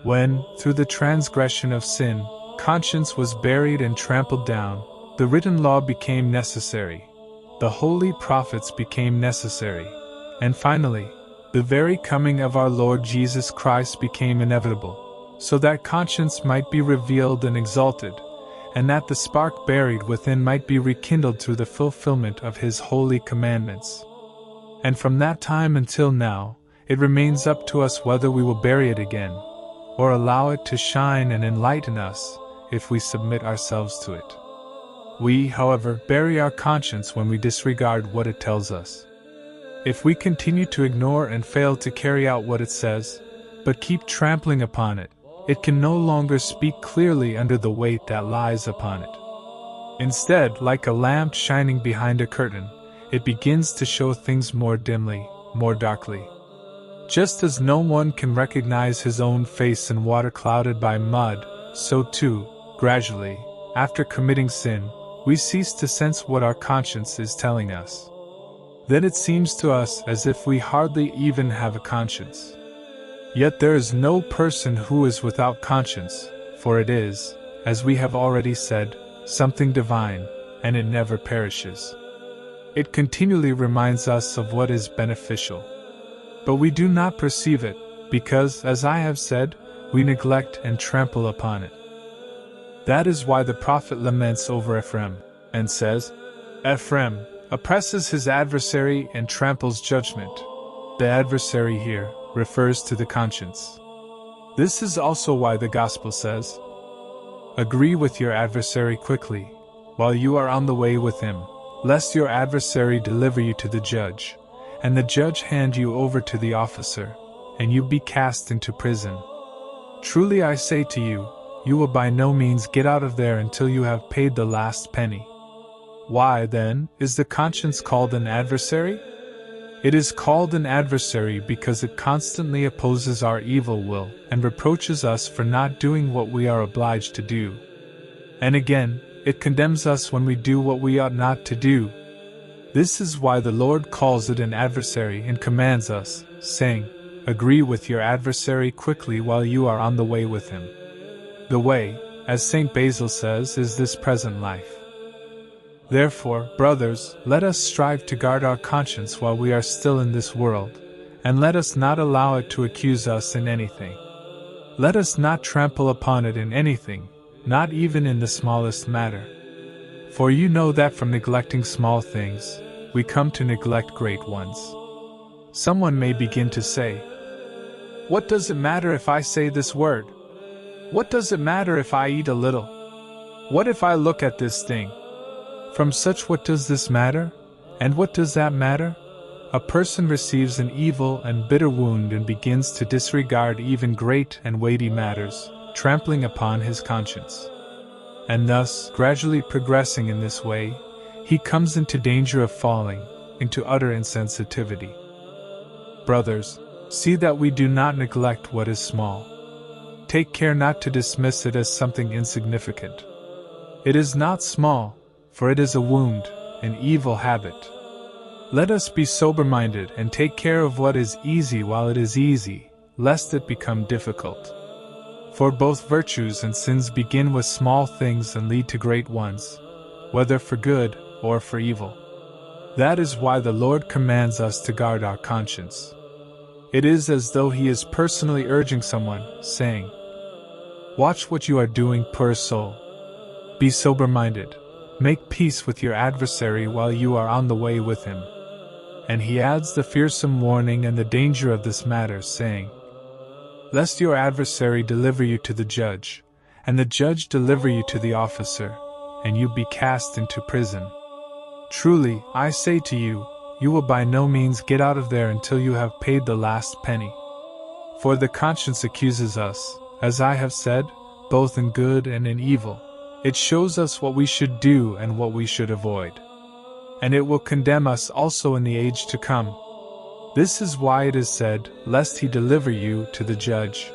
When, through the transgression of sin, conscience was buried and trampled down, the written law became necessary. The holy prophets became necessary. And finally, the very coming of our Lord Jesus Christ became inevitable, so that conscience might be revealed and exalted, and that the spark buried within might be rekindled through the fulfillment of His holy commandments. And from that time until now, it remains up to us whether we will bury it again, or allow it to shine and enlighten us, if we submit ourselves to it. We, however, bury our conscience when we disregard what it tells us. If we continue to ignore and fail to carry out what it says, but keep trampling upon it, it can no longer speak clearly under the weight that lies upon it. Instead, like a lamp shining behind a curtain, it begins to show things more dimly, more darkly. Just as no one can recognize his own face in water clouded by mud, so too, gradually, after committing sin, we cease to sense what our conscience is telling us. Then it seems to us as if we hardly even have a conscience. Yet there is no person who is without conscience, for it is, as we have already said, something divine, and it never perishes. It continually reminds us of what is beneficial. But we do not perceive it, because, as I have said, we neglect and trample upon it. That is why the prophet laments over Ephraim, and says, Ephraim oppresses his adversary and tramples judgment. The adversary here refers to the conscience. This is also why the Gospel says, Agree with your adversary quickly, while you are on the way with him, lest your adversary deliver you to the judge, and the judge hand you over to the officer, and you be cast into prison. Truly I say to you, you will by no means get out of there until you have paid the last penny. Why, then, is the conscience called an adversary? It is called an adversary because it constantly opposes our evil will and reproaches us for not doing what we are obliged to do. And again, it condemns us when we do what we ought not to do. This is why the Lord calls it an adversary and commands us, saying, Agree with your adversary quickly while you are on the way with him. The way, as St. Basil says, is this present life. Therefore, brothers, let us strive to guard our conscience while we are still in this world, and let us not allow it to accuse us in anything. Let us not trample upon it in anything, not even in the smallest matter. For you know that from neglecting small things, we come to neglect great ones. Someone may begin to say, What does it matter if I say this word? What does it matter if I eat a little? What if I look at this thing? From such what does this matter? And what does that matter? A person receives an evil and bitter wound and begins to disregard even great and weighty matters, trampling upon his conscience. And thus, gradually progressing in this way, he comes into danger of falling into utter insensitivity. Brothers, see that we do not neglect what is small. Take care not to dismiss it as something insignificant. It is not small, for it is a wound, an evil habit. Let us be sober-minded and take care of what is easy while it is easy, lest it become difficult. For both virtues and sins begin with small things and lead to great ones, whether for good or for evil. That is why the Lord commands us to guard our conscience. It is as though He is personally urging someone, saying, Watch what you are doing, poor soul. Be sober-minded. Make peace with your adversary while you are on the way with him. And he adds the fearsome warning and the danger of this matter, saying, Lest your adversary deliver you to the judge, and the judge deliver you to the officer, and you be cast into prison. Truly, I say to you, you will by no means get out of there until you have paid the last penny. For the conscience accuses us, as I have said, both in good and in evil. It shows us what we should do and what we should avoid. And it will condemn us also in the age to come. This is why it is said, Lest he deliver you to the judge,